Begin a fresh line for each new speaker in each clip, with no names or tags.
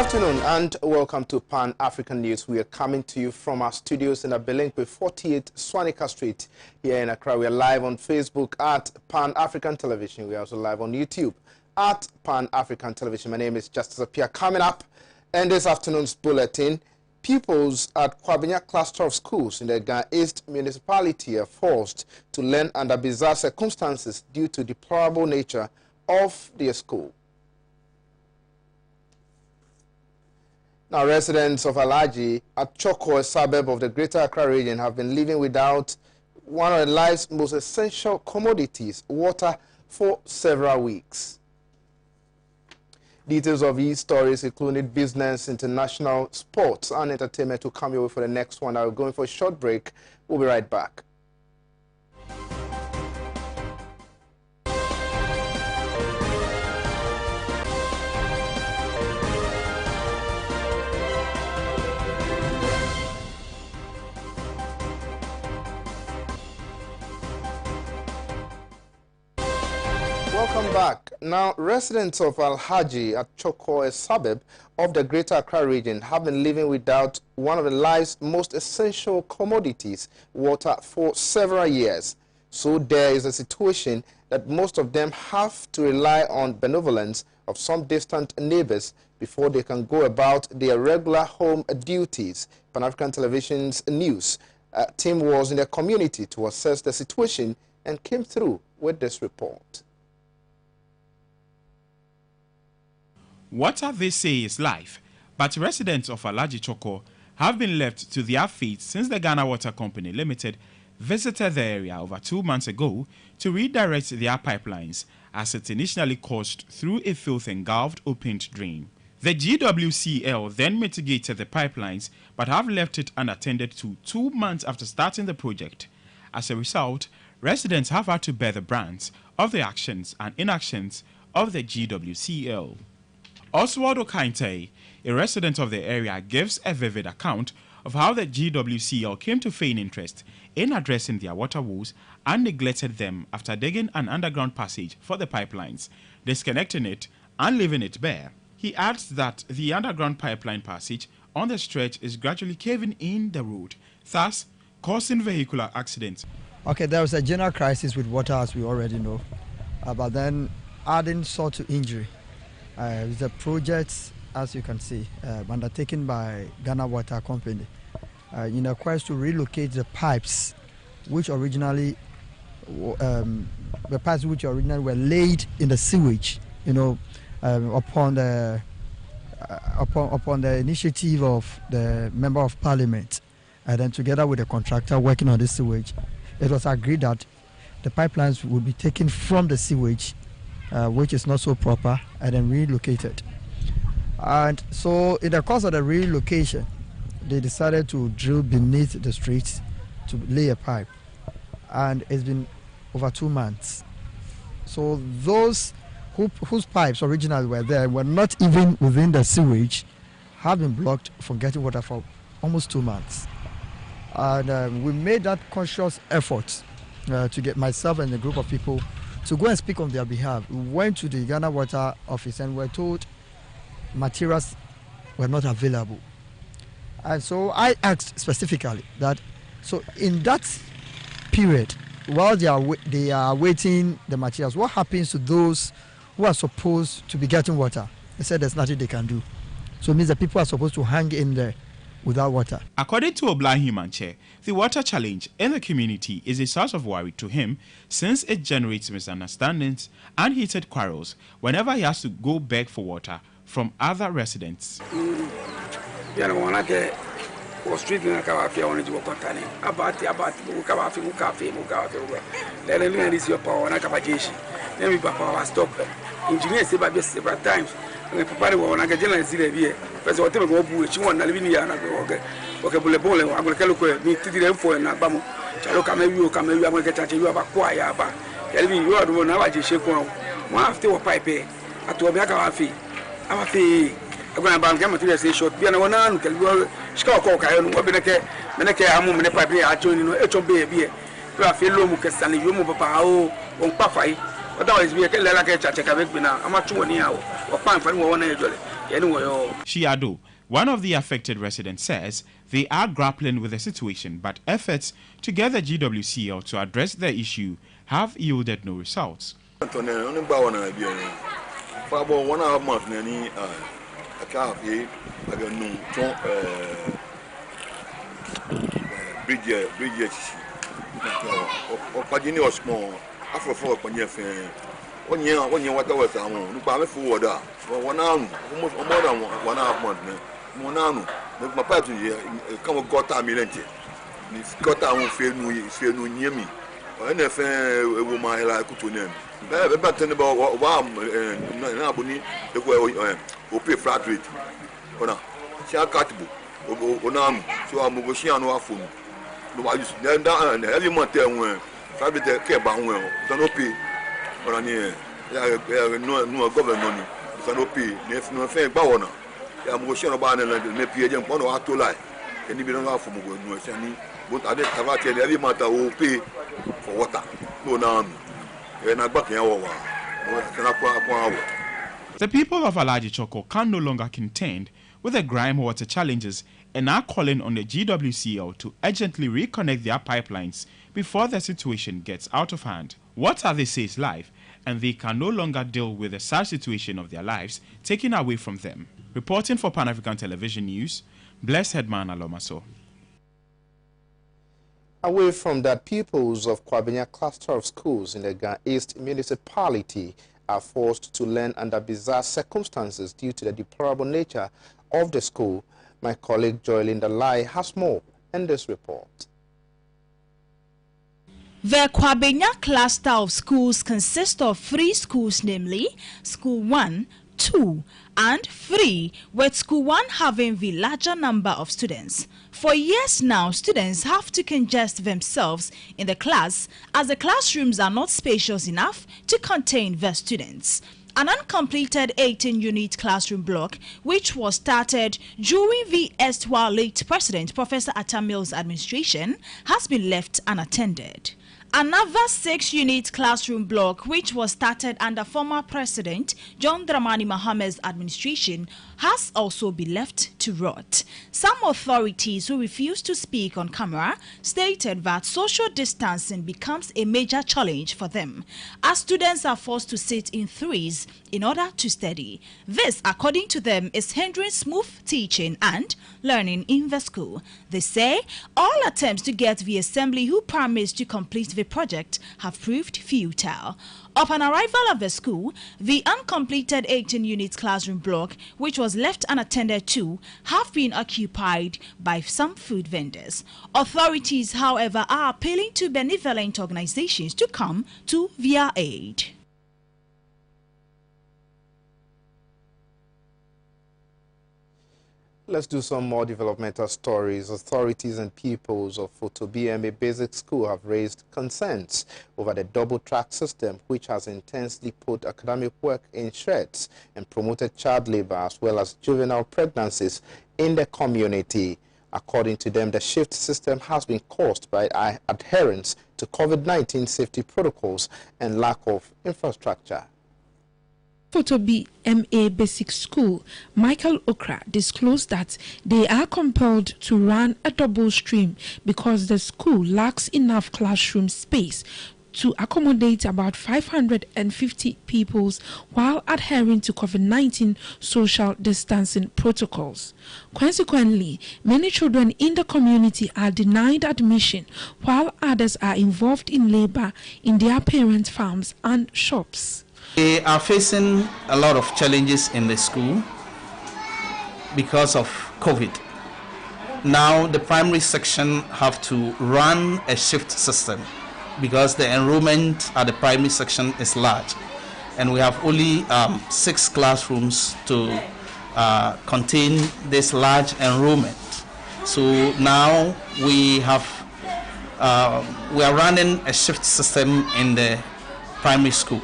afternoon and welcome to Pan-African News. We are coming to you from our studios in Abelinkwe 48 Swanika Street here in Accra. We are live on Facebook at Pan-African Television. We are also live on YouTube at Pan-African Television. My name is Justice Appiah. Coming up in this afternoon's bulletin, pupils at Kwabenya cluster of schools in the Ghana East municipality are forced to learn under bizarre circumstances due to deplorable nature of their school. Now, residents of Alhaji at Choko, a suburb of the Greater Accra region, have been living without one of life's most essential commodities, water, for several weeks. Details of these stories, including business, international, sports, and entertainment, will come your way for the next one. I'll go in for a short break. We'll be right back. Welcome back. Now, residents of Alhaji at Choko, a suburb of the Greater Accra region, have been living without one of the life's most essential commodities, water, for several years. So there is a situation that most of them have to rely on benevolence of some distant neighbors before they can go about their regular home duties. Pan-African Television's news team was in the community to assess the situation and came through with this report.
Water, they say, is life, but residents of Alhaji Choko have been left to their fate since the Ghana Water Company Limited visited the area over 2 months ago to redirect their pipelines as it initially coursed through a filth-engulfed opened drain. The GWCL then mitigated the pipelines but have left it unattended to 2 months after starting the project. As a result, residents have had to bear the brunt of the actions and inactions of the GWCL. Oswaldo Kainte, a resident of the area, gives a vivid account of how the GWCL came to feign interest in addressing their water woes and neglected them after digging an underground passage for the pipelines, disconnecting it and leaving it bare. He adds that the underground pipeline passage on the stretch is gradually caving in the road, thus causing vehicular accidents.
Okay, there was a general crisis with water, as we already know, but then adding salt to injury. It's a project, as you can see, undertaken by Ghana Water Company in a quest to relocate the pipes which originally were laid in the sewage, upon the initiative of the Member of Parliament, and then together with the contractor working on the sewage, it was agreed that the pipelines would be taken from the sewage, which is not so proper, and then relocated. And so in the course of the relocation, they decided to drill beneath the streets to lay a pipe. And it's been over 2 months. So those whose pipes originally were there were not even within the sewage, have been blocked from getting water for almost 2 months. And we made that conscious effort to get myself and a group of people to go and speak on their behalf. We went to the Ghana Water Office and were told materials were not available. And so I asked specifically that, so in that period, while they are waiting the materials, what happens to those who are supposed to be getting water? They said there's nothing they can do. So it means that people are supposed to hang in there without water.
According to Oblahi Manche, the water challenge in the community is a source of worry to him since it generates misunderstandings and heated quarrels whenever he has to go beg for water from other residents.
Otherwise, we can let a church a bit now. I'm not sure.
Shiado, one of the affected residents, says they are grappling with the situation, but efforts to get the GWCL to address the issue have yielded no results.
When you what I was on, look at me forward. 1 hour, almost more than 1.5 months. Monano, my party come got a million. If got a fair no near me. I never woman like to name. But tell about what Nabuni, the way who pay flat rate. Ona, she are catable. Onam, so I'm Mogoshiano Afun. No, I used to down every month. Private care bound well, don't pay. No government, no pay. If no fair bower. I'm going to buy the PA one or two lie. Can you be on from Mogoshani? But I didn't have every matter will pay for water. No, now, and I back in our.
The people of Alaji Choko can no longer contend with the grime water challenges and are calling on the GWCL to urgently reconnect their pipelines before the situation gets out of hand. Water, they say, is life, and they can no longer deal with the sad situation of their lives taken away from them. Reporting for Pan African Television News, Blessed Headman Alomaso.
Away from that, pupils of Kwabenya cluster of schools in the Ghana East municipality are forced to learn under bizarre circumstances due to the deplorable nature of the school. My colleague Joylinda Lai has more in this report.
The Kwabenya cluster of schools consists of 3 schools, namely School 1, 2, and 3, with School 1 having the larger number of students. For years now, students have to congest themselves in the class as the classrooms are not spacious enough to contain the students. An uncompleted 18-unit classroom block, which was started during the erstwhile late President Professor Atamil's administration, has been left unattended. Another 6-unit classroom block, which was started under former President John Dramani Mahamad's administration, has also been left to rot. Some authorities who refused to speak on camera stated that social distancing becomes a major challenge for them, as students are forced to sit in threes in order to study. This, according to them, is hindering smooth teaching and learning in the school. They say all attempts to get the assembly who promised to complete the project have proved futile. Upon arrival at the school, the uncompleted 18-unit classroom block, which was left unattended to, have been occupied by some food vendors. Authorities, however, are appealing to benevolent organizations to come to their aid.
Let's do some more developmental stories. Authorities and pupils of Foto BMA Basic School have raised concerns over the double-track system, which has intensely put academic work in shreds and promoted child labor as well as juvenile pregnancies in the community. According to them, the shift system has been caused by adherence to COVID-19 safety protocols and lack of infrastructure.
Foto BMA Basic School, Michael Okra disclosed that they are compelled to run a double stream because the school lacks enough classroom space to accommodate about 550 pupils while adhering to COVID-19 social distancing protocols. Consequently, many children in the community are denied admission while others are involved in labor in their parents' farms and shops.
They are facing a lot of challenges in the school because of COVID. Now the primary section have to run a shift system because the enrollment at the primary section is large, and we have only 6 classrooms to contain this large enrollment. So now we are running a shift system in the primary school.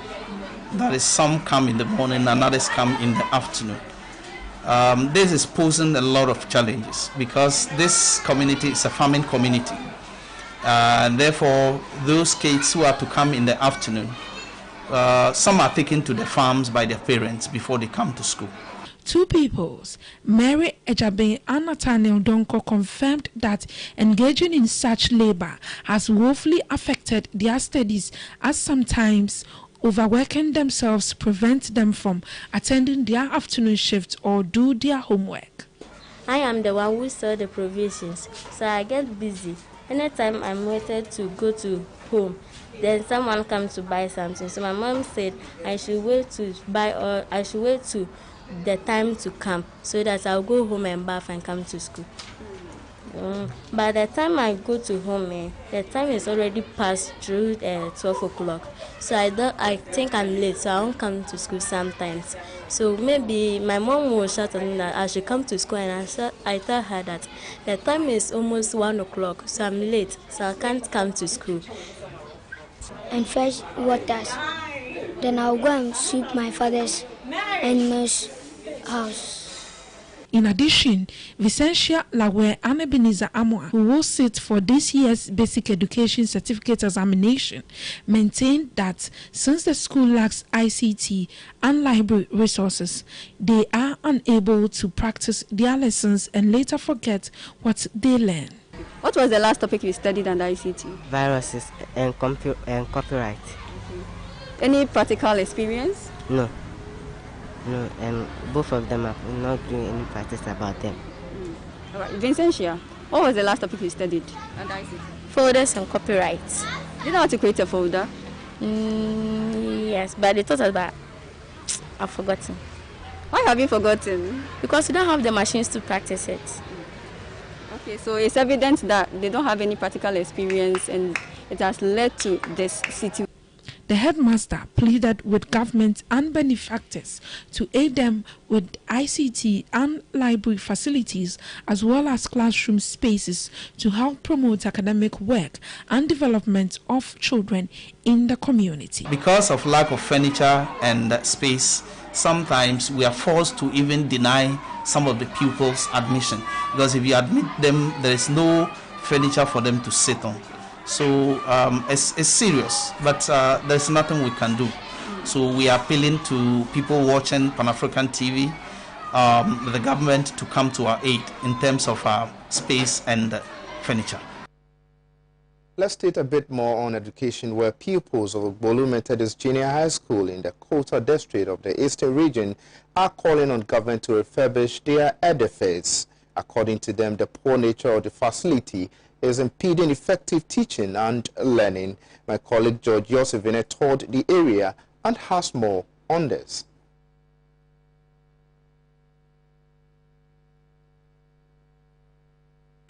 That is, some come in the morning and others come in the afternoon. This is posing a lot of challenges because this community is a farming community. And therefore, those kids who are to come in the afternoon, some are taken to the farms by their parents before they come to school.
Two peoples, Mary Ejabe and Nathaniel Donko, confirmed that engaging in such labor has woefully affected their studies, as sometimes overworking themselves prevents them from attending their afternoon shift or do their homework.
I am the one who saw the provisions, so I get busy. Anytime I'm waited to go to home, then someone comes to buy something. So my mom said I should wait to buy, or I should wait to the time to come, so that I'll go home and bath and come to school. By the time I go to home, the time is already past through 12 o'clock. So I think I'm late, so I won't come to school sometimes. So maybe my mom will shout at me that I should come to school, and I tell her that the time is almost 1 o'clock, so I'm late, so I can't come to school.
And fetch waters. Then I'll go and sweep my father's animal's house.
In addition, Vicentia Lawe and Ebenezer Amoa, who will sit for this year's basic education certificate examination, maintained that since the school lacks ICT and library resources, they are unable to practice their lessons and later forget what they learn.
What was the last topic you studied under ICT?
Viruses and copyright.
Any practical experience?
No, and both of them are not doing any practice about them.
All right, Vincentia, what was the last topic you studied under ICT?
Folders and copyright.
You know how to create a folder?
Yes, but they taught us, but I've forgotten.
Why have you forgotten?
Because we don't have the machines to practice it.
Okay, so it's evident that they don't have any practical experience, and it has led to this situation.
The headmaster pleaded with government and benefactors to aid them with ICT and library facilities, as well as classroom spaces, to help promote academic work and development of children in the community.
Because of lack of furniture and space, sometimes we are forced to even deny some of the pupils admission, because if you admit them, there is no furniture for them to sit on. So it's serious, but there's nothing we can do. So we are appealing to people watching Pan-African TV, the government, to come to our aid in terms of space and furniture.
Let's state a bit more on education, where pupils of Bolu Methodist Junior High School in the Kota district of the Eastern region are calling on government to refurbish their edifice. According to them, the poor nature of the facility is impeding effective teaching and learning. My colleague George Yosefine toured the area and has more on this.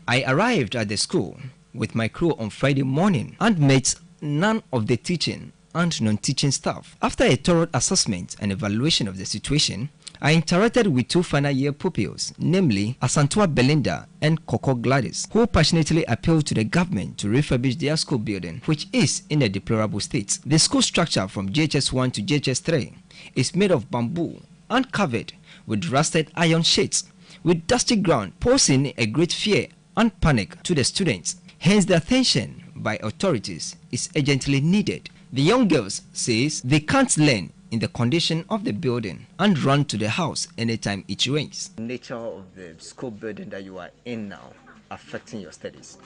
I arrived at the school with my crew on Friday morning and met none of the teaching and non-teaching staff. After a thorough assessment and evaluation of the situation, I interacted with two final year pupils, namely Asantua Belinda and Coco Gladys, who passionately appealed to the government to refurbish their school building, which is in a deplorable state. The school structure from JHS 1 to JHS 3 is made of bamboo and covered with rusted iron sheets, with dusty ground, posing a great fear and panic to the students. Hence, the attention by authorities is urgently needed. The young girls says they can't learn in the condition of the building and run to the house anytime it rains.
The nature of the school building that you are in now affecting your studies.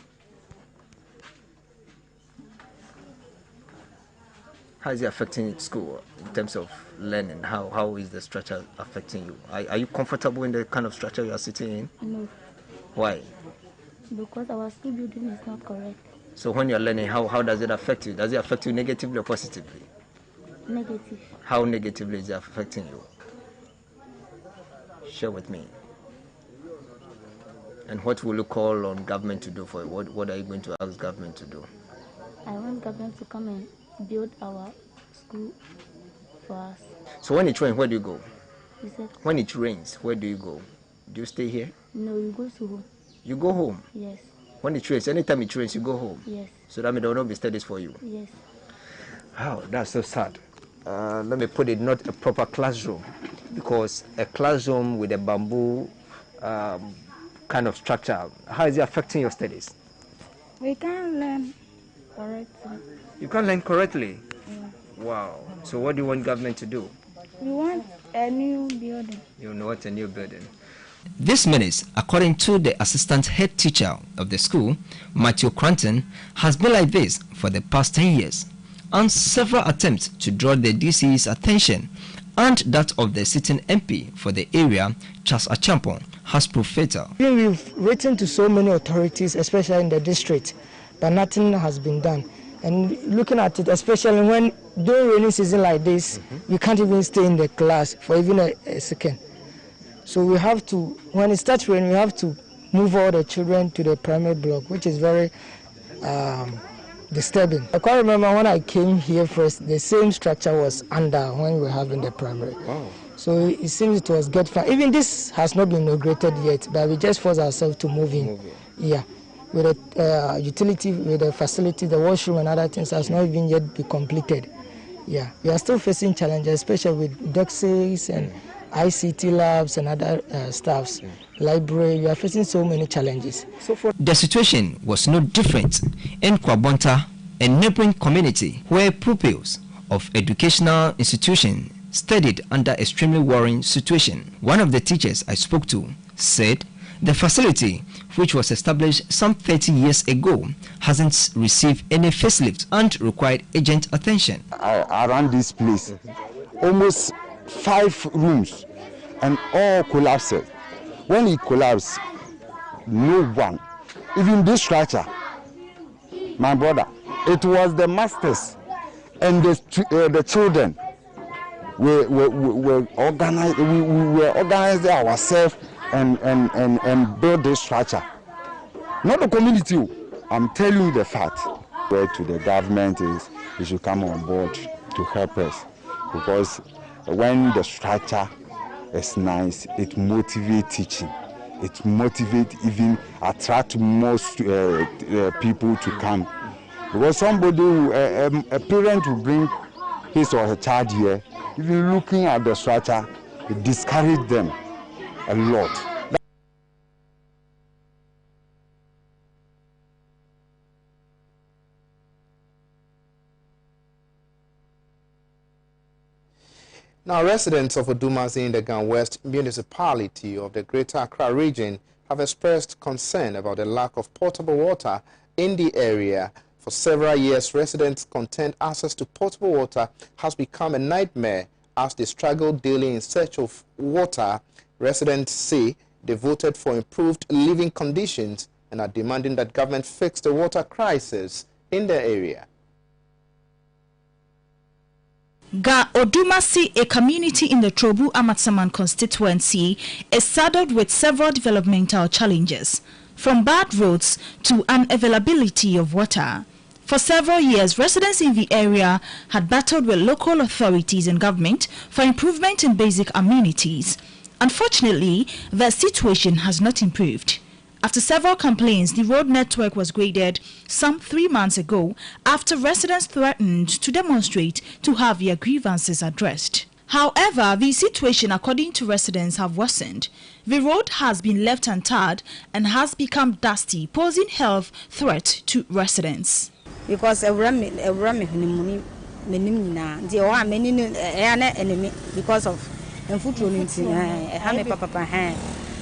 How is it affecting school in terms of learning? How is the structure affecting you? Are you comfortable in the kind of structure you are sitting in?
No.
Why?
Because our school building is not correct.
So when you're learning, how does it affect you? Does it affect you negatively or positively?
Negative.
How negatively is it affecting you? Share with me. And what will you call on government to do for it? What are you going to ask government to do?
I want government to come and build our school for us.
So when it rains, where do you go?
You said,
when it rains, where do you go? Do you stay here?
No, you go to home.
You go home?
Yes.
When it rains, anytime it rains, you go home?
Yes.
So that means there will not be studies for you?
Yes.
Oh, that's so sad. Let me put it, not a proper classroom, because a classroom with a bamboo kind of structure, how is it affecting your studies?
We can't learn correctly.
You can't learn correctly?
Yeah.
Wow. So what do you want government to do?
We want A new building.
You know what a new building.
This menace, according to the assistant head teacher of the school, Matthew Cranton, has been like this for the past 10 years, and several attempts to draw the DC's attention and that of the sitting MP for the area, Charles Achampon, has proved fatal.
We've written to so many authorities, especially in the district, but nothing has been done. And looking at it, especially when during rainy season like this, you can't even stay in the class for even a second. So we have to, when it starts raining, we have to move all the children to the primary block, which is very disturbing. I quite remember when I came here first, the same structure was under when we were having the primary. Wow. So it seems it was good fun. Even this has not been inaugurated yet, but we just forced ourselves to move in. Yeah, with the utility, with the facility, the washroom and other things has not even yet been completed. Yeah, we are still facing challenges, especially with DOCSIS and ICT labs and other staffs, library. We are facing so many challenges.
The situation was no different in Kwabonta, a neighboring community where pupils of educational institutions studied under extremely worrying situation. One of the teachers I spoke to said the facility, which was established some 30 years ago, hasn't received any facelift and required urgent attention.
Around this place, almost 5 rooms and all collapsed. When it collapsed, no one, even this structure, my brother, it was the masters and the children were organized. We were organizing ourselves and build this structure. Not the community. I'm telling you the fact. Where to the government is, they should come on board to help us, because when the structure is nice, it motivates teaching. It motivates, even attract most people to come. Because somebody, a parent will bring his or her child here, even looking at the structure, it discourages them a lot.
Now, residents of Odumasi in the Gan West municipality of the Greater Accra region have expressed concern about the lack of potable water in the area. For several years, residents contend access to potable water has become a nightmare as they struggle daily in search of water. Residents say they voted for improved living conditions and are demanding that government fix the water crisis in the area.
Ga Odumasi, a community in the Trobu Amatsaman constituency, is saddled with several developmental challenges, from bad roads to unavailability of water. For several years, residents in the area had battled with local authorities and government for improvement in basic amenities. Unfortunately, the situation has not improved. After several complaints, the road network was graded some 3 months ago after residents threatened to demonstrate to have their grievances addressed. However, the situation, according to residents, have worsened. The road has been left untarred and has become dusty, posing health threat to residents.
Because because of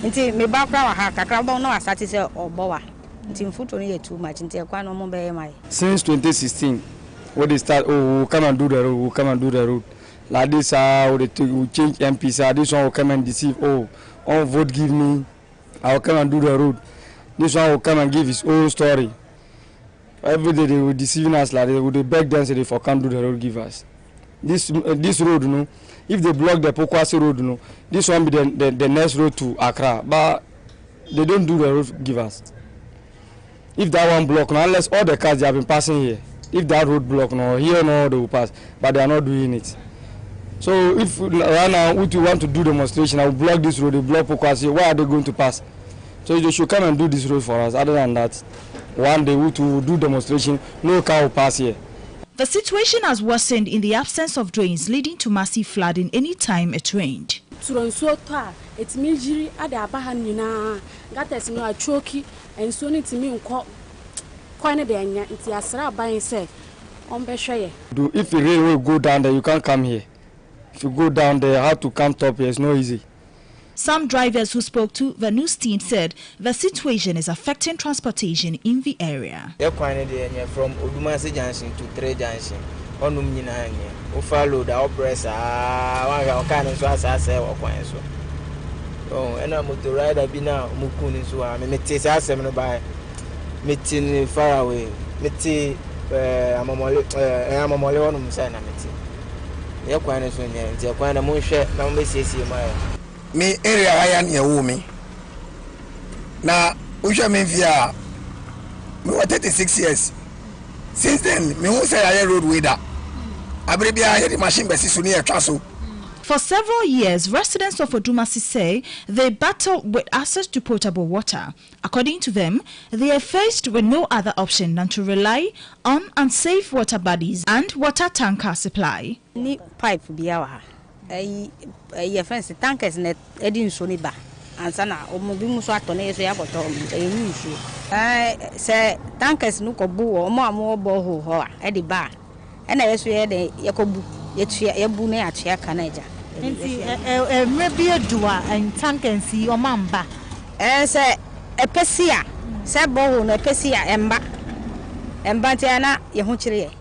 nti me ba kra wa ha kakra ba no asati se obowa nti mfuto no ye too much nti ekwa no mo be mai. Since 2016 when they start, oh, come and do the road, come and do the road like this, we change MPs, this one will come and deceive, oh, all vote give me, I will come and do the road, this one will come and give his own story. Every day they will deceiving us, like they would beg them, say they for can't do the road, give us this road, you know. If they block the Pokwasi road, you know, this one be the next road to Accra. But they don't do the road give us. If that one block, no, unless all the cars they have been passing here, if that road block, no, here no, they will pass. But they are not doing it. So if right now we want to do demonstration, I will block this road, they block Pokwasi, why are they going to pass? So they should come and do this road for us. Other than that, one day we to do demonstration, no car will pass here.
The situation has worsened in the absence of drains, leading to massive flooding anytime it rained.
If the rain will go down there, you can't come here. If you go down there, how to come top here is not easy.
Some drivers who spoke to the news team said the situation is affecting transportation in the area.
From Odumasi Junction to Tre Junction, Onum Yinanye, Ufalo, the oppressor, one kind of as I say, or quite so. Oh, and I'm to ride a bina, Mukuni, so I'm a metis assembly by meeting far away, meeting I'm a molonum sign. They're quite so near, they're quite a moon share, now may see my.
Me area I am your woman. Now, Usha me via me was 36 years. Since then, me won't say I road with that. I believe I had the machine by Sisunia Castle.
For several years, residents of Odumasi say they battle with access to potable water. According to them, they are faced with no other option than to rely on unsafe water bodies and water tanker supply.
Ni pipe biawa. Your friends, tankers net, Edin Soniba, and Sana, or Mobimus Atone, so I got told me, a issue. I say, tankers no cobu or more boho, Eddie Bar, and I swear the Yakobu, yet Yabune at Chia Canaja.
Maybe a dua and tankers see your mamba.
Say, a Pessia, Sabo, a Pessia, and Bantiana, Yahuchiri.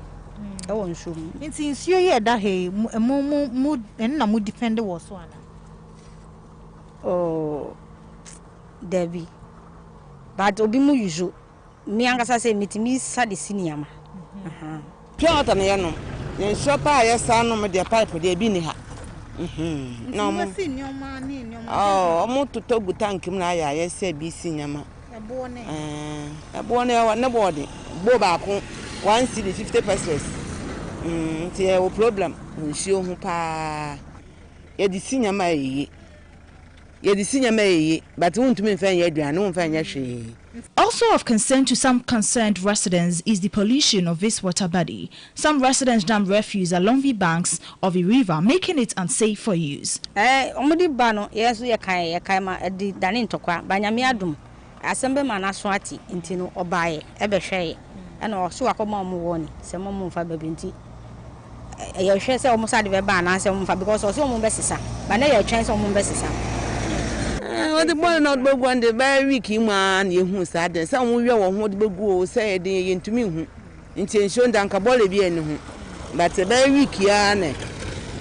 It seems you that he mood and no defender was one.
Oh, Debbie. But Obimu usual. Me and I say, meet me, Sadie Siniama.
Piota Miano, and Shoppa, yes, son of their pipe for their biniha. No more. Oh, I'm to talk with Tankim, yes, said be Sinama. A born nobody. Boba, 1 city 50 pesos. No problem. Show who pa. You're the senior may. You're the senior may, but won't mean fan yet. I know fan yashi.
Also of concern to some concerned residents is the pollution of this water body. Some residents dump refuse along the banks of the river, making it unsafe for use.
Omudi bano, yes, we are kaima at the Danin Tokwa, Banyamiadum, Assembly Manaswati, Intino, Obaye, Ebeshay, and also a common warning, some more for Babinti. You share almost at the ban answer because also Mumbessa, but now your chance on Mumbessa.
The boy not be one the very weak man, you who said, some will go say the into me. Intention than Cabole be any but a very weak yarn.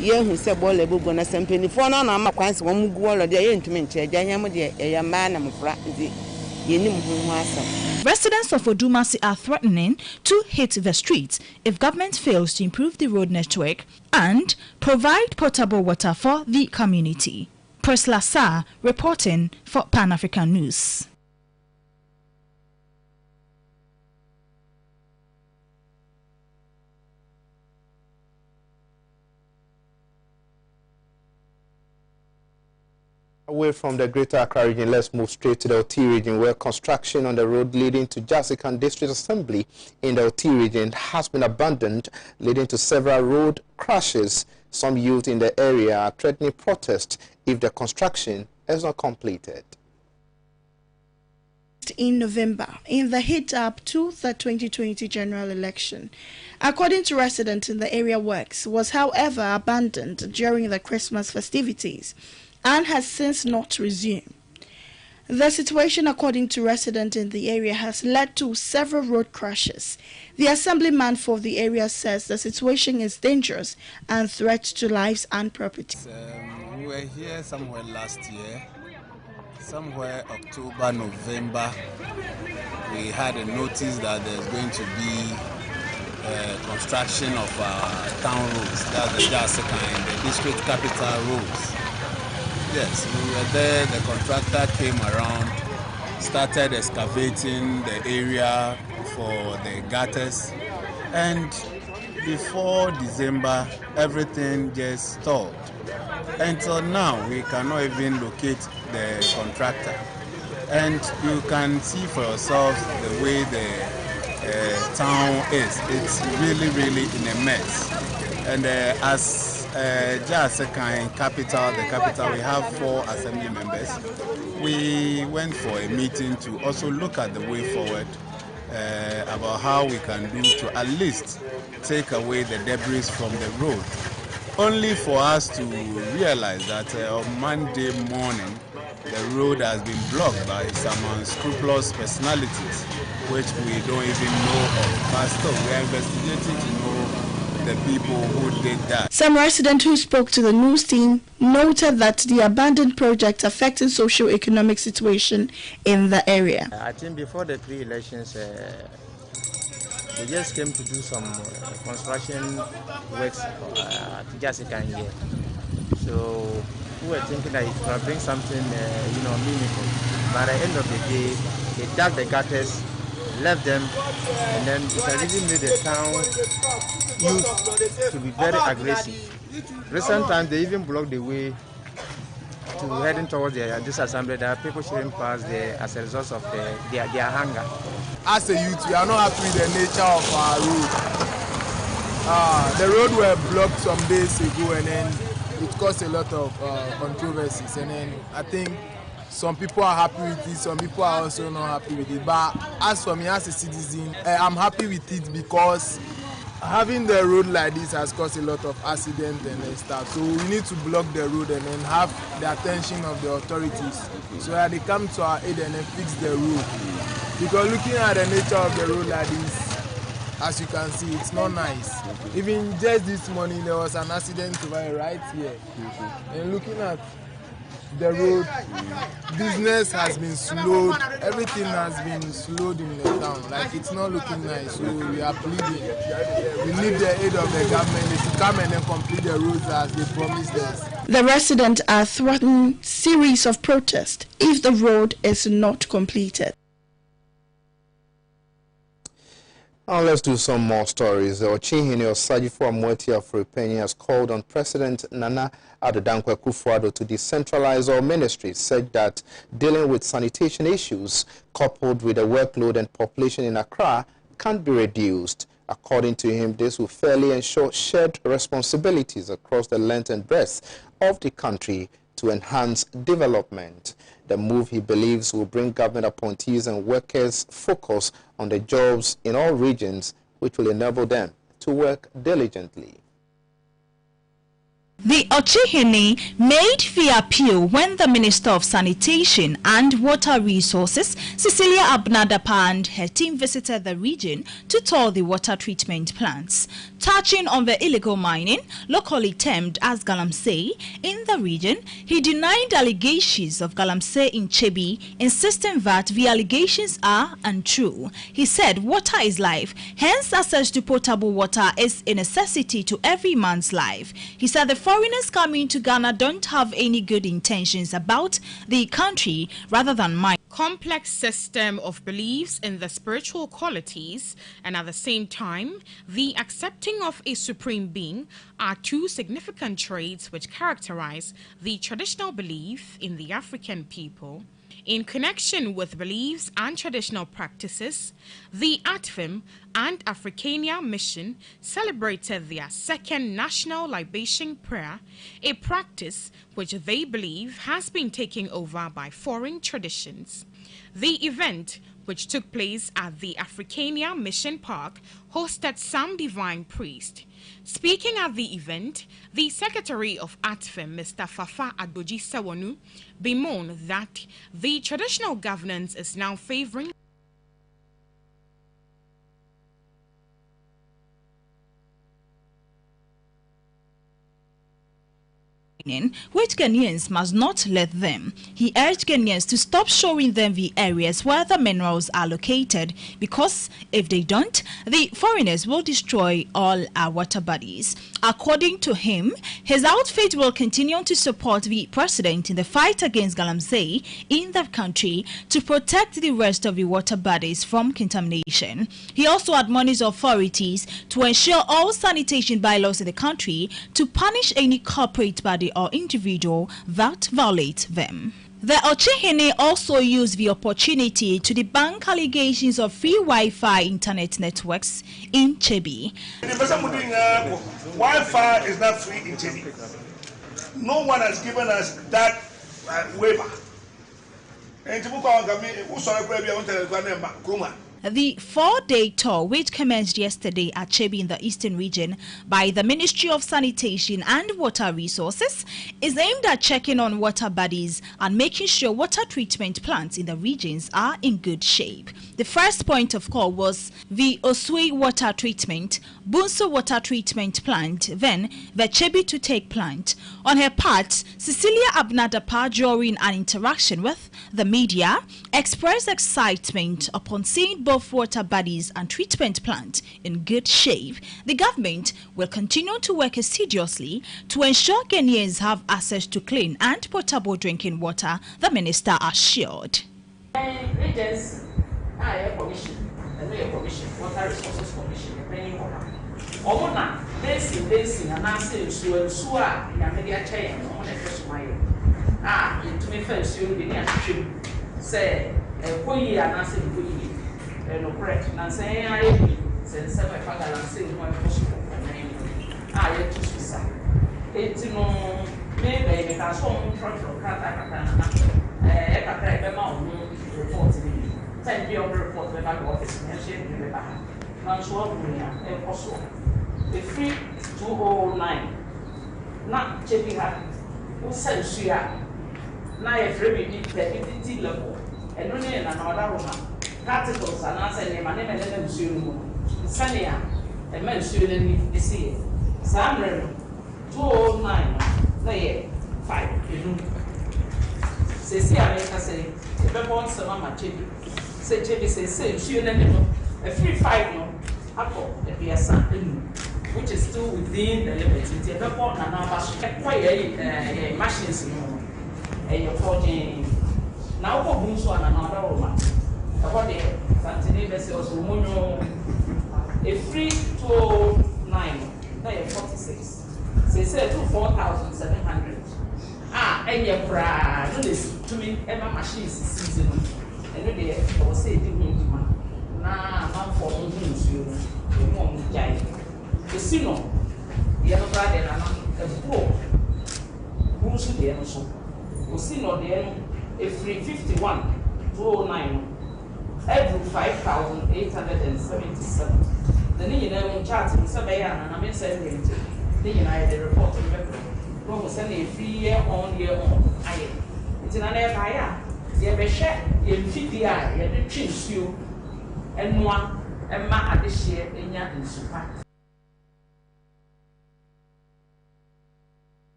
Ye who said Bolle Bugona Sam Penny for none of my quants one go all day into me, a man, I'm a
Residents of Odumasi are threatening to hit the streets if government fails to improve the road network and provide potable water for the community. Prisla Sa reporting for Pan African News.
Away from the Greater Accra region, let's move straight to the OT region, where construction on the road leading to Jasikan District Assembly in the OT region has been abandoned, leading to several road crashes. Some youth in the area are threatening protest if the construction is not completed.
In November, in the heat-up to the 2020 general election, according to residents in the area, works was however abandoned during the Christmas festivities and has since not resumed. The situation, according to residents in the area, has led to several road crashes. The assemblyman for the area says the situation is dangerous and threat to lives and property.
We were here somewhere last year, somewhere October, November. We had a notice that there's going to be construction of town roads, that's the Jasikan and the district capital roads. Yes, we were there, the contractor came around, started excavating the area for the gutters, and before December, everything just stalled. Until now, we cannot even locate the contractor. And you can see for yourself the way the town is. It's really, really in a mess. And as Jasikan capital, the capital, we have 4 assembly members. We went for a meeting to also look at the way forward about how we can do to at least take away the debris from the road. only for us to realize that on Monday morning, the road has been blocked by some unscrupulous personalities, which we don't even know of. But still, we are investigating to know the people who did that.
Some residents who spoke to the news team noted that the abandoned project affecting socio-economic situation in the area.
I think before the pre-elections, they just came to do some construction works at Jessica here. So we were thinking that it could bring something, meaningful. But at the end of the day, they dug the gutters, left them, and then it has really made the town youth to be very aggressive. Recent times, they even blocked the way to heading towards this assembly. That people shouldn't pass there as a result of their hunger.
As a youth, we are not happy with the nature of our road. The road were blocked some days ago, and then it caused a lot of controversies. And then I think some people are happy with it, some people are also not happy with it. But as for me, as a citizen, I'm happy with it because having the road like this has caused a lot of accidents and stuff. So we need to block the road and then have the attention of the authorities so that they come to our aid and then fix the road. Because looking at the nature of the road like this, as you can see, it's not nice. Even just this morning, there was an accident right here. And looking at the road, business has been slowed, everything has been slowed in the town. Like, it's not looking nice, so we are pleading. We need the aid of the government. They should come and then complete the roads as they promised us.
The residents are threatening series of protests if the road is not completed.
Now let's do some more stories. The Ochihini Osajifo Amweti Afropenyi has called on President Nana Addo Akufo-Addo to decentralize all ministries, said that dealing with sanitation issues coupled with the workload and population in Accra can't be reduced. According to him, this will fairly ensure shared responsibilities across the length and breadth of the country to enhance development. The move, he believes, will bring government appointees and workers focus on the jobs in all regions, which will enable them to work diligently.
The Ochihini made the appeal when the Minister of Sanitation and Water Resources, Cecilia Abnadapa, and her team visited the region to tour the water treatment plants. Touching on the illegal mining, locally termed as galamsey, in the region, he denied allegations of galamsey in Chebi, insisting that the allegations are untrue. He said water is life, hence access to potable water is a necessity to every man's life. He said the foreigners coming to Ghana don't have any good intentions about the country rather than mine.
Complex system of beliefs in the spiritual qualities and at the same time the accepting of a supreme being are two significant traits which characterize the traditional belief in the African people. In connection with beliefs and traditional practices, the ATFIM and Africania Mission celebrated their second National Libation Prayer, a practice which they believe has been taken over by foreign traditions. The event, which took place at the Africania Mission Park, hosted some divine priests. Speaking at the event, the Secretary of ATFIM, Mr. Fafa Adoji Sewonu, bemoaned that the traditional governance is now favoring
which Ghanaians must not let them. He urged Ghanaians to stop showing them the areas where the minerals are located, because if they don't, the foreigners will destroy all our water bodies. According to him, his outfit will continue to support the president in the fight against galamsey in the country to protect the rest of the water bodies from contamination. He also admonished authorities to ensure all sanitation bylaws in the country to punish any corporate body or individual that violates them. The Ochihini also used the opportunity to debunk allegations of free Wi-Fi internet networks in Chebi.
Wi-Fi is not free in Chebi. No one has given us that waiver.
The 4-day tour, which commenced yesterday at Chebi in the Eastern Region by the Ministry of Sanitation and Water Resources, is aimed at checking on water bodies and making sure water treatment plants in the regions are in good shape. The first point of call was the Osui Water Treatment, Bunso Water Treatment Plant, then the Chebi to Take Plant. On her part, Cecilia Abnadapa, during an interaction with the media, expressed excitement upon seeing both water bodies and treatment plant in good shape. The government will continue to work assiduously to ensure Kenyans have access to clean and potable drinking water, the minister assured.
Regions, commission, Water Resources Commission, Omona, basin, and answer Sua, Yamedia Chain, on a first mile. To me first, you'll be near to say, Koyi and answer Koyi. No correct. Now say I said 7 father and say one possible yet to suicide. It's no maybe because some from Kata report 10 beyond report when I go office and share the back. Now so a possible. The free 209 not checking her who sends you out. Now if we the level and only another woman. Particles and answer name and then Sania, a man shouldn't be seen. Samren 209, no, 5. Say, I say, if I want some mamma chibi, say, Chibi say, she a free 5 no, apple, the Piasa, which is still within the limits. It's a report and now, quite a machines, and you're forging. Now, for Bunso and another woman. About the Santini vessels, a free 209, no, 46. They said 4,700. And your pride, to me, ever machines season. And they will say, give me now, I'm for you, won't die. The Sino, the other brother, and a poor. Who's the end so? We see no the end, a free 51, 209. Every 5,877. The Nina chart in Sabayan and I mean, saying, the United report to record. One was sending a 3 year on. It's in an Appiah. You have a share, you have 50 eye, you have change you, and one, and ma at this year in your super.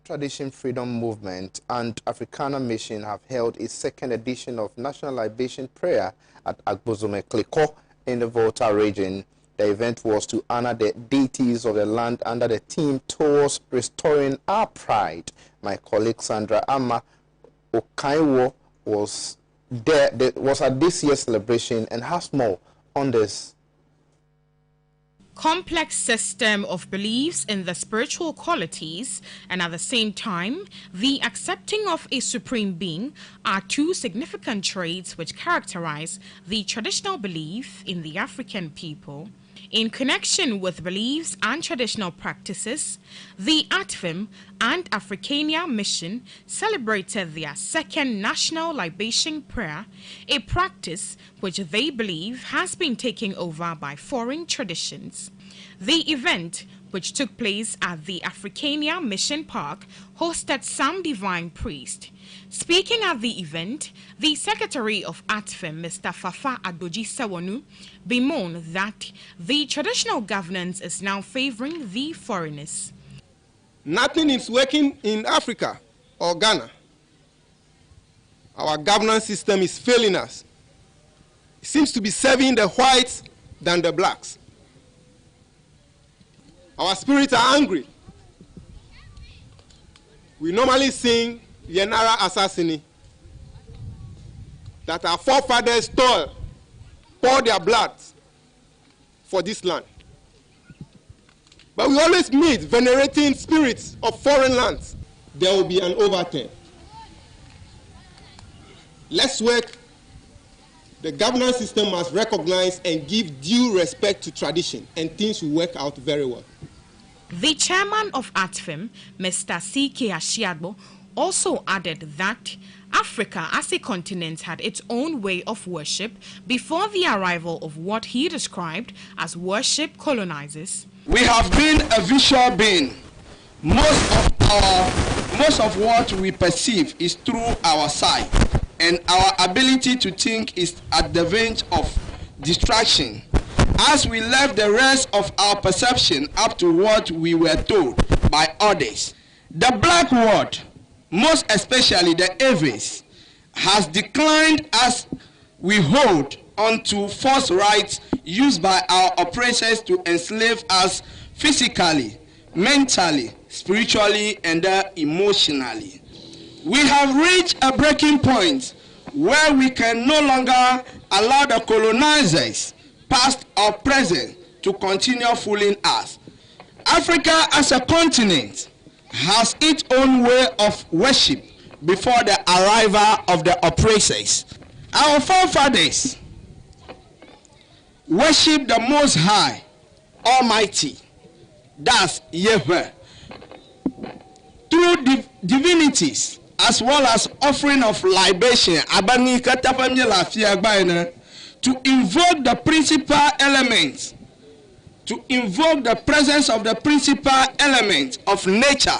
Tradition Freedom Movement and Africana Mission have held its 2nd edition of National Libation Prayer at Agbozome Kliko in the Volta region. The event was to honor the deities of the land under the theme towards restoring our pride. My colleague Sandra Ama Okaiwo was at this year's celebration and has more on this.
Complex system of beliefs in the spiritual qualities and at the same time the accepting of a supreme being are two significant traits which characterize the traditional belief in the African people. In connection with beliefs and traditional practices, the ATFIM and Africania Mission celebrated their 2nd National Libation Prayer, a practice which they believe has been taken over by foreign traditions. The event, which took place at the Africania Mission Park, hosted some divine priests. Speaking at the event, the Secretary of ATFIM, Mr. Fafa Adoji Sewonu, bemoaned that the traditional governance is now favoring the foreigners.
Nothing is working in Africa or Ghana. Our governance system is failing us. It seems to be serving the whites than the blacks. Our spirits are angry. We normally sing Yenara Assassini, that our forefathers poured their blood for this land. But we always meet venerating spirits of foreign lands. There will be an overturn. Let's work. The governance system must recognize and give due respect to tradition, and things will work out very well.
The chairman of ATFIM, Mr. C.K. Ashiagbo, also added that Africa as a continent had its own way of worship before the arrival of what he described as worship colonizers.
We have been a visual being. Most of what we perceive is through our sight, and our ability to think is at the verge of distraction, as we left the rest of our perception up to what we were told by others. The black world, most especially the Aves, has declined as we hold on to false rights used by our oppressors to enslave us physically, mentally, spiritually, and emotionally. We have reached a breaking point where we can no longer allow the colonizers, past or present, to continue fooling us. Africa as a continent has its own way of worship before the arrival of the oppressors. Our forefathers worship the Most High, Almighty, that's Yahweh, through divinities as well as offering of libation, to invoke the principal elements, to invoke the presence of the principal element of nature,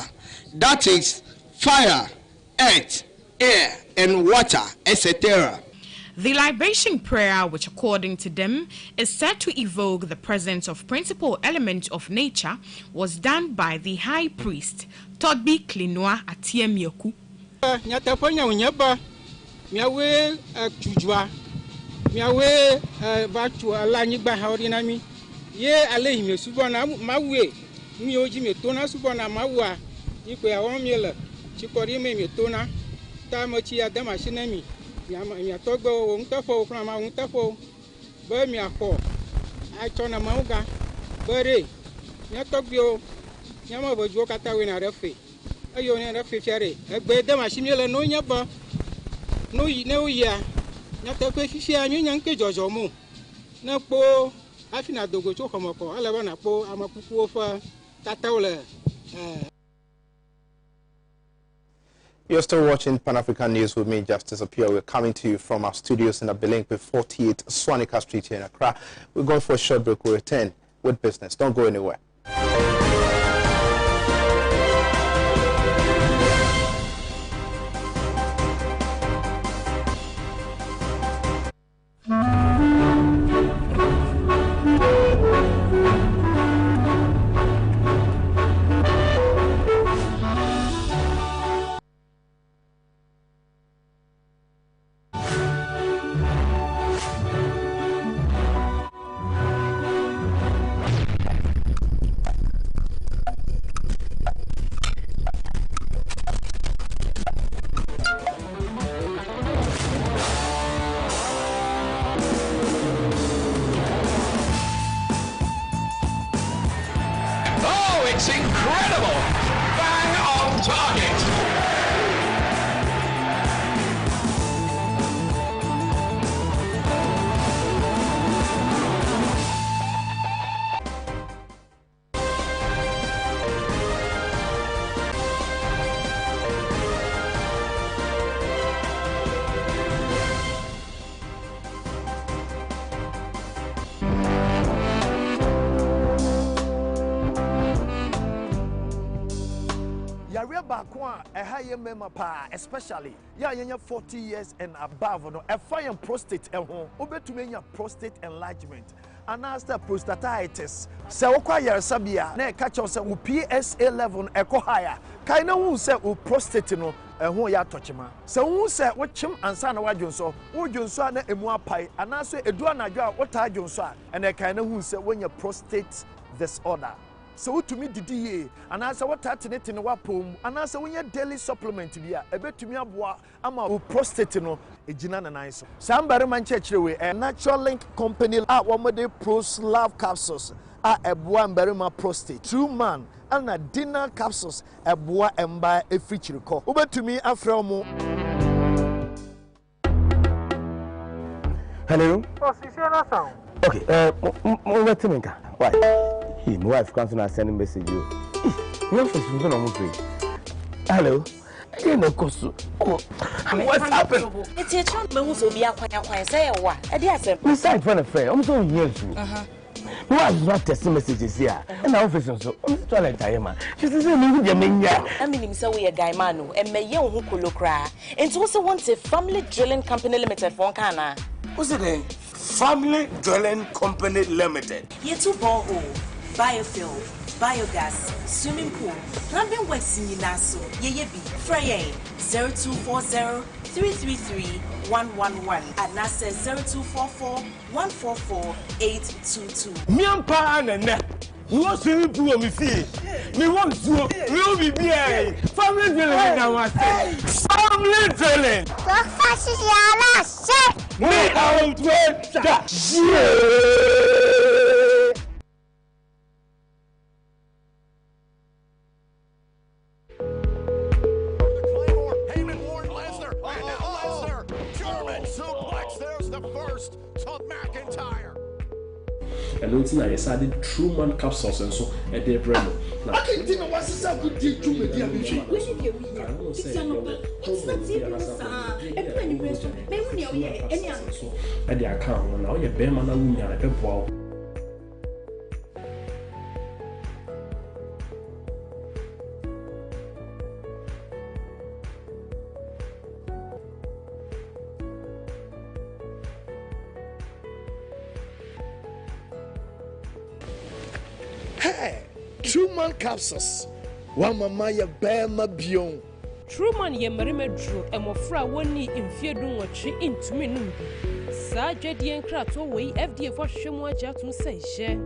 that is fire, earth, air, and water, etc.
The libation prayer, which according to them is said to evoke the presence of principal elements of nature, was done by the high priest, Todbi Klinua Atiemyoku.
Nyataponya unyaba miawe tujwa miawe batu ala nyigba haorinami ye alehi me subona mawe mi oji me tona subona mawa ikwe awon miele chikori me tona ta mo chi adama shinemi mi atogbo ntafo from ma ntafo be mi akọ achona mauga bere mi atogbio nyama bojo kata we na refe ayo ne refe fiare egbe de machine no nyaba no yi ne oya nyata pe fifi anyu nyanke jojo mu na po afina dogo cho komoko aleba na po amakuku ofa tatawle.
You're still watching Pan-African News with me, Justice Appiah. We're coming to you from our studios in Abelenque 48 Swanika Street here in Accra. We're going for a short break. We'll return with business. Don't go anywhere.
It's incredible! Bang on target!
Especially, yeah, 40 years and above, no, a fire prostate and home, obetumenya prostate enlargement, and after prostatitis. So, acquire Sabia, ne catch us with PSA level echo higher. Kaina who said, oh, prostate no, and who ya touch him. So, who said, what chim and son of Wajonso, who Jonsa and Emua Pai, and I say, Eduana, what I Jonsa, and a kind of who said, when your prostate disorder. So to me DDA and as what tatinate in wapom and as when your daily supplement here a bit to me aboa ama prostate no ejina na nice somebody man church we a natural link company a womode pros love capsules a eboa mberima prostate true man and a dinner capsules eboa emba efrichiri ko obetumi afra mo.
Hello.
Oh, Sisiana sound.
Okay, Movetinka. Why? My wife comes and send a message. You. You're for Susan. Hello. You know, Kosu. What's happened?
It's a chance who will be a quiet say what?
We signed for the fair. I'm so years. Who has not testing messages here? And our officer, so I'm trying to tell you, she says, I
mean, so we a guy, Manu, and may young who could look cry. And also wants a family drilling company limited for Kana.
What's the name? Family Drilling Company Limited.
Ye two borehole, biofuel, biogas, swimming pool, plumbing works in Naso, ye be, Frey 0240 333 111 and now says 0244 144 822.
Miampa and no swimming pool me fee. Me want to no be here. Family drilling now. Family drilling.
The first is your last shit.
Me out with that shit.
And nothing I decided Truman capsules and so at their brain. I can't think of what's a good deal to me. At the account, now you're bear man,
Hey, Truman capsules. One mama ya bema bion.
Truman ye marima drew and mofra one knee in fear doing what she into me. Sa Jedi and Krato way FDA for Shimwa Jatun say she.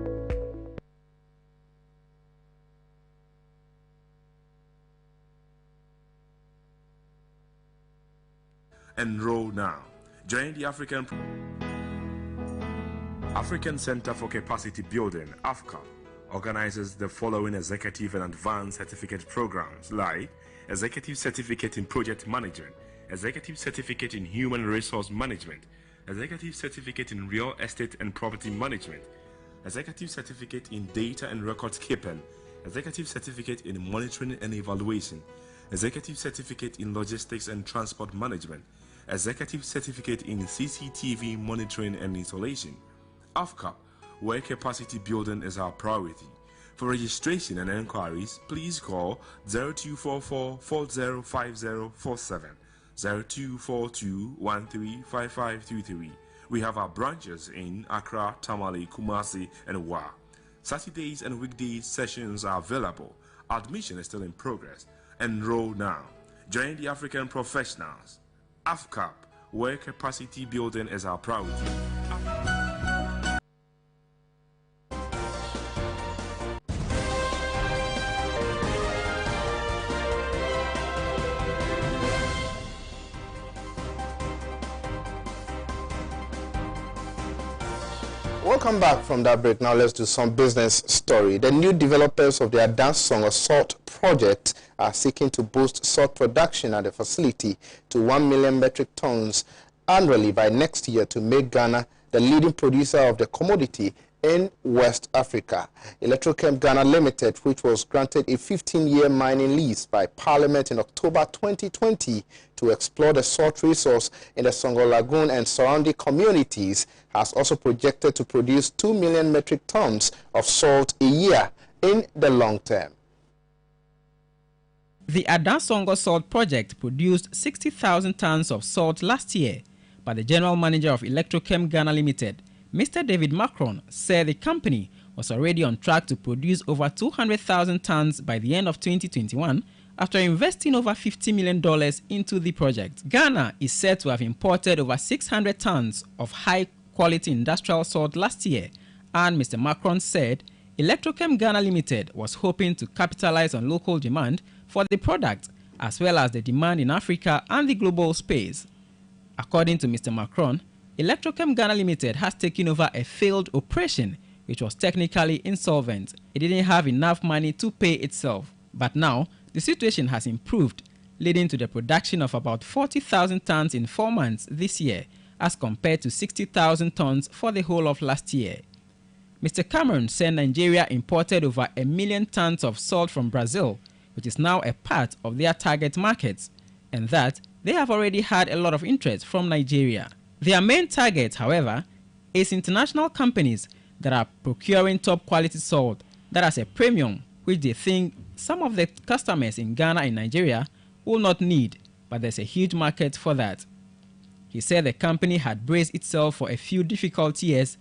Enroll now. Join the African Center for Capacity Building, AFCA, organizes the following executive and advanced certificate programs like Executive Certificate in Project Management, Executive Certificate in Human Resource Management, Executive Certificate in Real Estate and Property Management, Executive Certificate in Data and Records Keeping, Executive Certificate in Monitoring and Evaluation, Executive Certificate in Logistics and Transport Management, Executive Certificate in CCTV Monitoring and Installation. AFCA, where capacity building is our priority. For registration and enquiries, please call 0244 405047, 0242 135523. We have our branches in Accra, Tamale, Kumasi, and Wa. Saturdays and weekdays sessions are available. Admission is still in progress. Enroll now. Join the African professionals. AFCAP, where capacity building is our priority.
Welcome back from that break. Now let's do some business story. The new developers of their dance song or salt project are seeking to boost salt production at the facility to 1 million metric tons annually by next year to make Ghana the leading producer of the commodity in West Africa. Electrochem Ghana Limited, which was granted a 15-year mining lease by Parliament in October 2020 to explore the salt resource in the Songo Lagoon and surrounding communities, has also projected to produce 2 million metric tons of salt a year in the long term.
The Adansongo Salt Project produced 60,000 tons of salt last year, but the general manager of Electrochem Ghana Limited, Mr. David Macron, said the company was already on track to produce over 200,000 tons by the end of 2021 after investing over $50 million into the project. Ghana is said to have imported over 600 tons of high-quality industrial salt last year, and Mr. Macron said Electrochem Ghana Limited was hoping to capitalize on local demand for the product as well as the demand in Africa and the global space. According to Mr. Macron, Electrochem Ghana Limited has taken over a failed operation which was technically insolvent. It didn't have enough money to pay itself. But now, the situation has improved, leading to the production of about 40,000 tons in 4 months this year, as compared to 60,000 tons for the whole of last year. Mr. Cameron said Nigeria imported over 1 million tons of salt from Brazil, which is now a part of their target markets. and that they have already had a lot of interest from Nigeria. Their main target, however, is international companies that are procuring top quality salt that has a premium which they think some of the customers in Ghana and Nigeria will not need, but there's a huge market for that. He said the company had braced itself for a few difficult years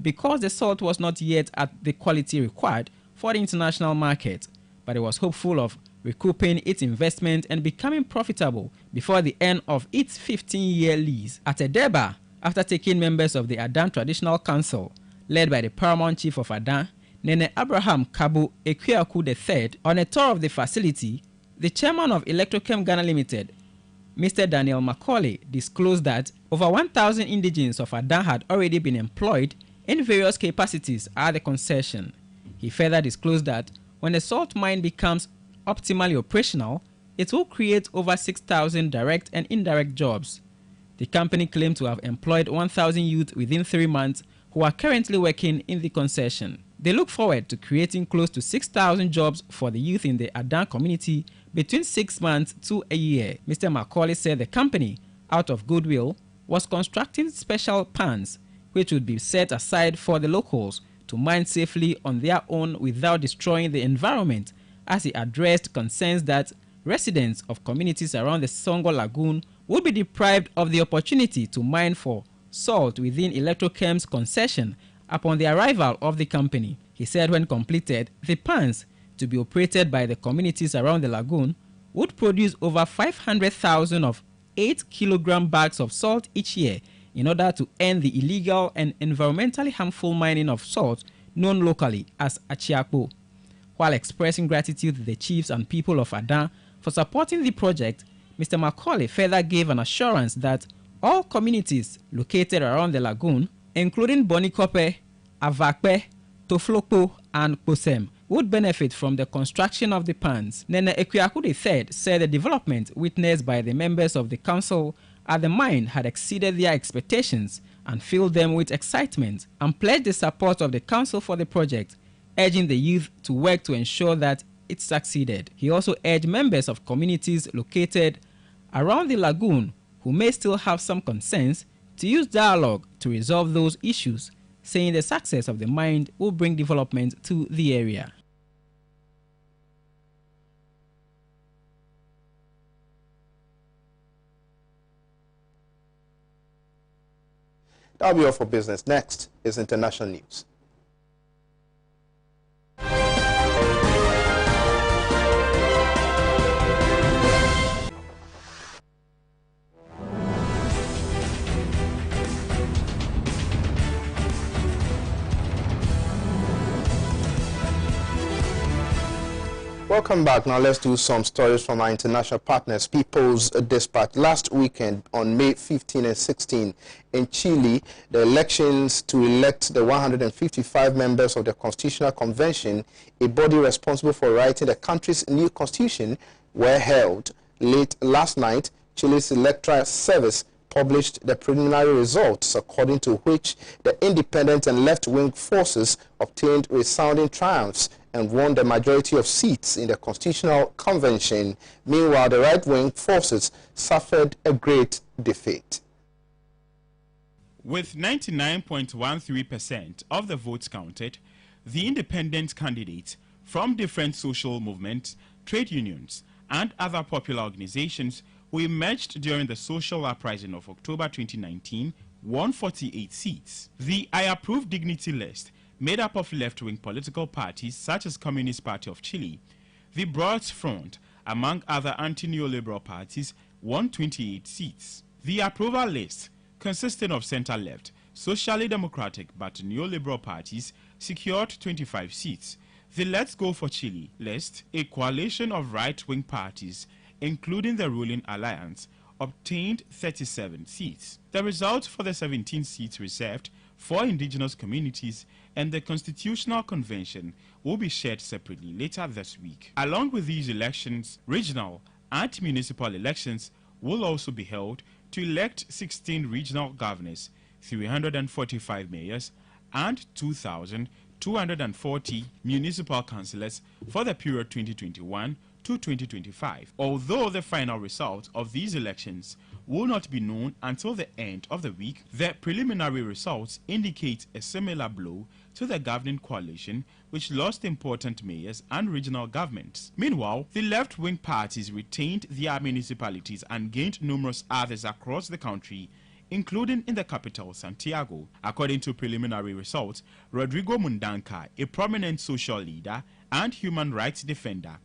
because the salt was not yet at the quality required for the international market, but it was hopeful of recouping its investment and becoming profitable before the end of its 15-year lease. At Edeba, after taking members of the Adan Traditional Council, led by the paramount chief of Adan, Nene Abraham Kabu Ekwiaku III, on a tour of the facility, the chairman of Electrochem Ghana Limited, Mr. Daniel Macaulay, disclosed that over 1,000 indigenes of Adan had already been employed in various capacities at the concession. He further disclosed that when the salt mine becomes optimally operational, it will create over 6,000 direct and indirect jobs. The company claimed to have employed 1,000 youth within 3 months who are currently working in the concession. They look forward to creating close to 6,000 jobs for the youth in the Adan community between 6 months to a year. Mr. Macaulay said the company, out of goodwill, was constructing special pans which would be set aside for the locals to mine safely on their own without destroying the environment, as he addressed concerns that residents of communities around the Songo Lagoon would be deprived of the opportunity to mine for salt within Electrochem's concession upon the arrival of the company. He said when completed, the pans, to be operated by the communities around the lagoon, would produce over 500,000 of 8-kilogram bags of salt each year in order to end the illegal and environmentally harmful mining of salt known locally as Achiakpo. While expressing gratitude to the chiefs and people of Adan for supporting the project, Mr. Macaulay further gave an assurance that all communities located around the lagoon, including Bonikope, Avakpe, Toflopo, and Kosem, would benefit from the construction of the pans. Nene Ekwiaku III said the development witnessed by the members of the council at the mine had exceeded their expectations and filled them with excitement, and pledged the support of the council for the project, urging the youth to work to ensure that it succeeded. He also urged members of communities located around the lagoon who may still have some concerns to use dialogue to resolve those issues, saying the success of the mine will bring development to the area.
That'll be all for business. Next is international news. Welcome back. Now let's do some stories from our international partners. People's Dispatch. Last weekend on May 15 and 16 in Chile, the elections to elect the 155 members of the Constitutional Convention, a body responsible for writing the country's new constitution, were held. Late last night, Chile's Electoral Service published the preliminary results, according to which the independent and left-wing forces obtained resounding triumphs and won the majority of seats in the Constitutional Convention. Meanwhile, the right-wing forces suffered a great defeat.
With 99.13% of the votes counted, the independent candidates from different social movements, trade unions, and other popular organizations who emerged during the social uprising of October 2019 won 48 seats. The I Approve Dignity list, made up of left-wing political parties such as Communist Party of Chile, the Broad Front, among other anti-neoliberal parties, won 28 seats. The approval list, consisting of center-left, socially democratic but neoliberal parties, secured 25 seats. The Let's Go for Chile list, a coalition of right-wing parties, including the ruling alliance, obtained 37 seats. The results for the 17 seats reserved for indigenous communities and the Constitutional Convention will be shared separately later this week. Along with these elections, regional and municipal elections will also be held to elect 16 regional governors, 345 mayors, and 2,240 municipal councillors for the period 2021 to to 2025. Although the final results of these elections will not be known until the end of the week, the preliminary results indicate a similar blow to the governing coalition, which lost important mayors and regional governments. Meanwhile, the left-wing parties retained their municipalities and gained numerous others across the country, including in the capital, Santiago. According to preliminary results, Rodrigo Mundanca, a prominent social leader and human rights defender,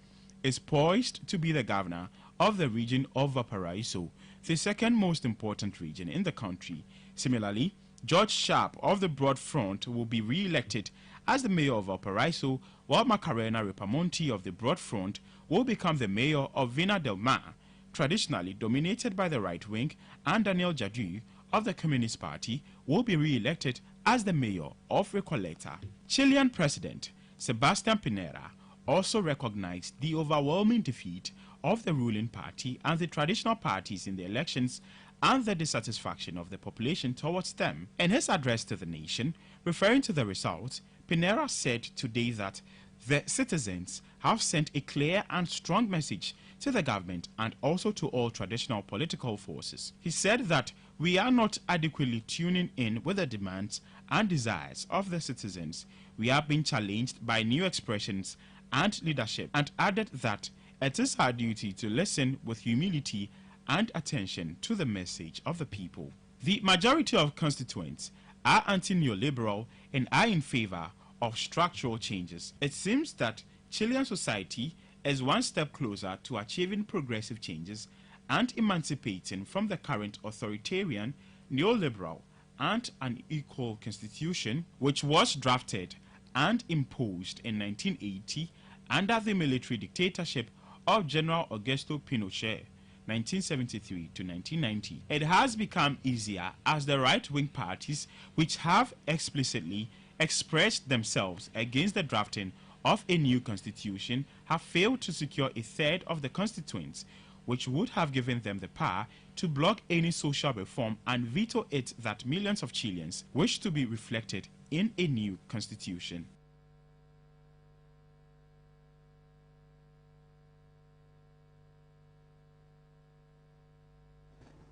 is poised to be the governor of the region of Valparaiso, the second most important region in the country. Similarly, George Sharp of the Broad Front will be re-elected as the mayor of Valparaiso, while Macarena Ripamonti of the Broad Front will become the mayor of Vina del Mar, traditionally dominated by the right wing, and Daniel Jadu of the Communist Party will be re-elected as the mayor of Recoleta. Chilean President Sebastián Piñera also recognized the overwhelming defeat of the ruling party and the traditional parties in the elections and the dissatisfaction of the population towards them. In his address to the nation, referring to the results, Piñera said today that the citizens have sent a clear and strong message to the government and also to all traditional political forces. He said that we are not adequately tuning in with the demands and desires of the citizens. We are being challenged by new expressions and leadership, and added that it is our duty to listen with humility and attention to the message of the people. The majority of constituents are anti-neoliberal and are in favor of structural changes. It seems that Chilean society is one step closer to achieving progressive changes and emancipating from the current authoritarian, neoliberal, and unequal constitution, which was drafted and imposed in 1980 under the military dictatorship of General Augusto Pinochet, 1973 to 1990. It has become easier as the right-wing parties, which have explicitly expressed themselves against the drafting of a new constitution, have failed to secure a third of the constituents, which would have given them the power to block any social reform and veto it that millions of Chileans wish to be reflected in a new constitution.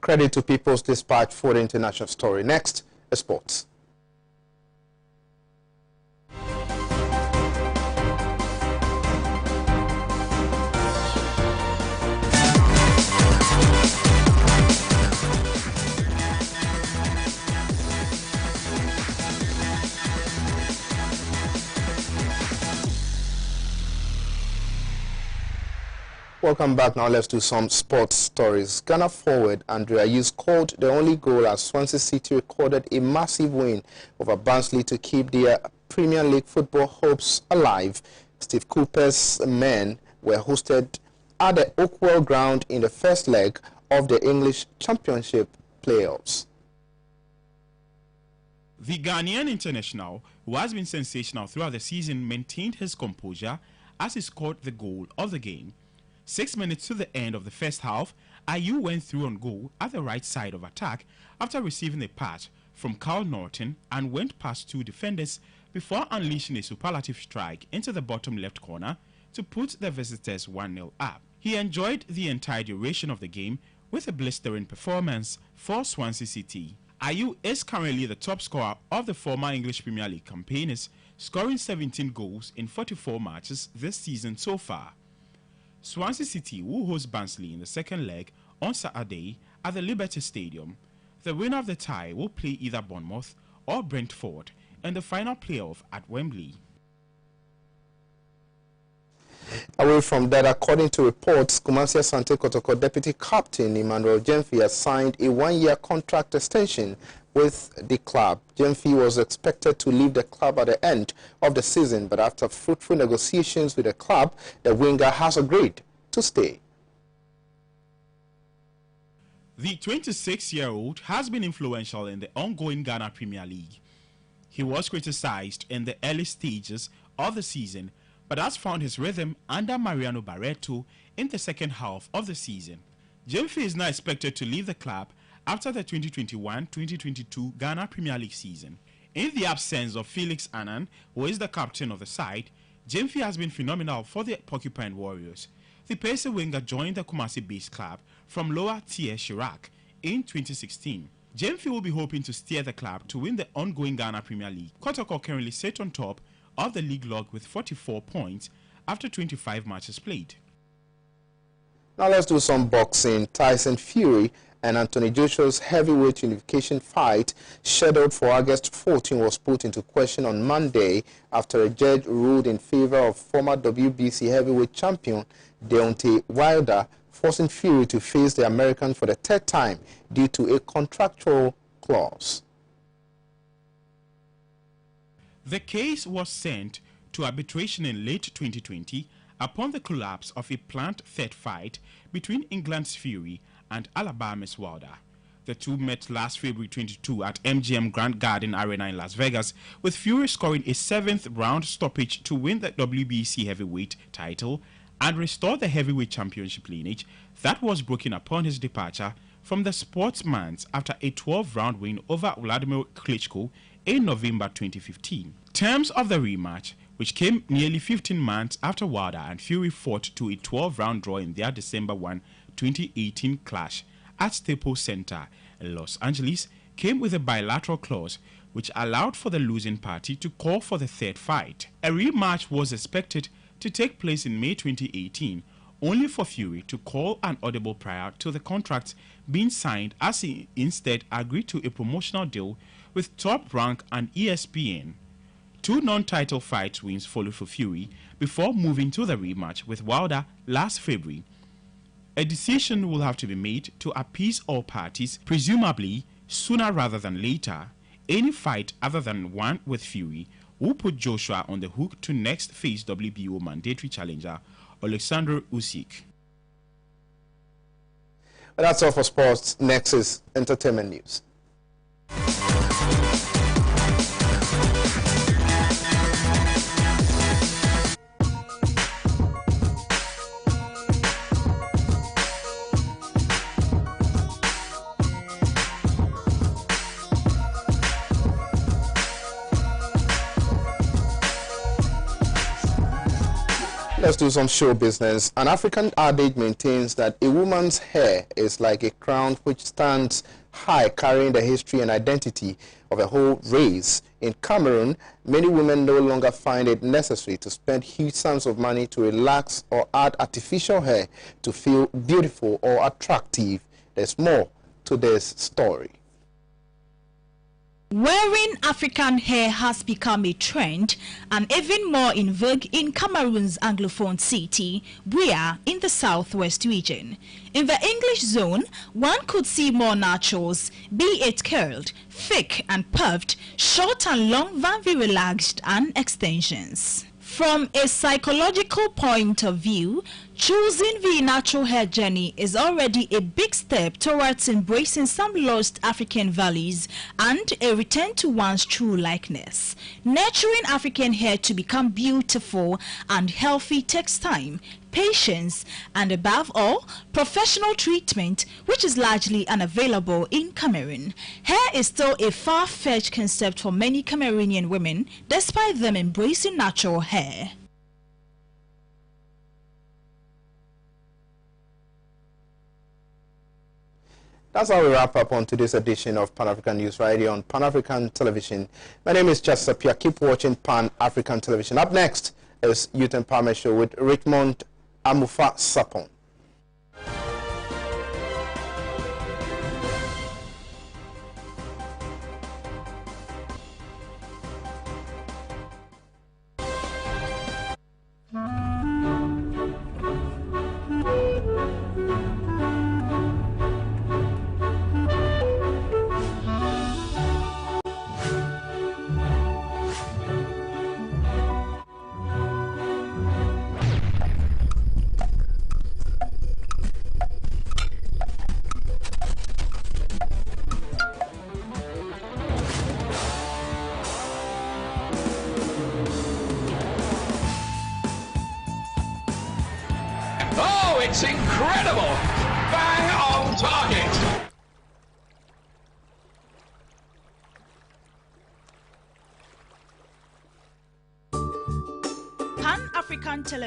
Credit to People's Dispatch for the international story. Next, sports. Welcome back. Now let's do some sports stories. Ghana forward Andrea Hughes scored the only goal as Swansea City recorded a massive win over Barnsley to keep their Premier League football hopes alive. Steve Cooper's men were hosted at the Oakwell ground in the first leg of the English Championship playoffs.
The Ghanaian international, who has been sensational throughout the season, maintained his composure as he scored the goal of the game. 6 minutes to the end of the first half, Ayew went through on goal at the right side of attack after receiving a pass from Carl Norton and went past two defenders before unleashing a superlative strike into the bottom left corner to put the visitors 1-0 up. He enjoyed the entire duration of the game with a blistering performance for Swansea City. Ayew is currently the top scorer of the former English Premier League campaigners, scoring 17 goals in 44 matches this season so far. Swansea City will host Barnsley in the second leg on Saturday at the Liberty Stadium. The winner of the tie will play either Bournemouth or Brentford in the final playoff at Wembley.
Away from that, according to reports, Kumasi Asante Kotoko Deputy Captain Emmanuel Jemfi has signed a one-year contract extension with the club. Jemfi was expected to leave the club at the end of the season, but after fruitful negotiations with the club, the winger has agreed to stay.
The 26-year-old has been influential in the ongoing Ghana Premier League. He was criticized in the early stages of the season, but has found his rhythm under Mariano Barreto in the second half of the season. Jemfi is now expected to leave the club after the 2021-2022 Ghana Premier League season. In the absence of Felix Annan, who is the captain of the side, Jemfi has been phenomenal for the Porcupine Warriors. The Percy winger joined the Kumasi-based club from lower tier Chirac in 2016. Jemfi will be hoping to steer the club to win the ongoing Ghana Premier League. Kotoko currently sit on top of the league log with 44 points after 25 matches played.
Now let's do some boxing. Tyson Fury and Anthony Joshua's heavyweight unification fight scheduled for August 14 was put into question on Monday after a judge ruled in favor of former WBC heavyweight champion Deontay Wilder, forcing Fury to face the American for the third time due to a contractual clause.
The case was sent to arbitration in late 2020 upon the collapse of a planned third fight between England's Fury and Alabama's Wilder. The two met last February 22 at MGM Grand Garden Arena in Las Vegas, with Fury scoring a 7th round stoppage to win the WBC heavyweight title and restore the heavyweight championship lineage that was broken upon his departure from the sportsman's after a 12-round win over Vladimir Klitschko in November 2015. Terms of the rematch, which came nearly 15 months after Wilder and Fury fought to a 12-round draw in their December 1, 2018 clash at Staples Center in Los Angeles, came with a bilateral clause which allowed for the losing party to call for the third fight. A rematch was expected to take place in May 2018, only for Fury to call an audible prior to the contract being signed, as he instead agreed to a promotional deal with Top Rank and ESPN. Two non-title fight wins followed for Fury before moving to the rematch with Wilder last February. A decision will have to be made to appease all parties, presumably sooner rather than later. Any fight other than one with Fury will put Joshua on the hook to next face WBO mandatory challenger Alexander Usyk.
But that's all for sports. Next is entertainment news. Let's do some show business. An African adage maintains that a woman's hair is like a crown which stands high, carrying the history and identity of a whole race. In Cameroon, many women no longer find it necessary to spend huge sums of money to relax or add artificial hair to feel beautiful or attractive. There's more to this story.
Wearing African hair has become a trend and even more in vogue in Cameroon's Anglophone city, Appiah, in the southwest region. In the English zone, one could see more naturals, be it curled, thick and puffed, short and long than the relaxed and extensions. From a psychological point of view, choosing the natural hair journey is already a big step towards embracing some lost African values and a return to one's true likeness. Nurturing African hair to become beautiful and healthy takes time, patience, and above all, professional treatment, which is largely unavailable in Cameroon. Hair is still a far-fetched concept for many Cameroonian women, despite them embracing natural hair.
That's how we wrap up on today's edition of Pan-African News right here on Pan-African Television. My name is Appiah. Keep watching Pan-African Television. Up next is Youth Empowerment Show with Richmond Amufa Sapon.
Oh, it's incredible! Bang on target!
Pan-African Television.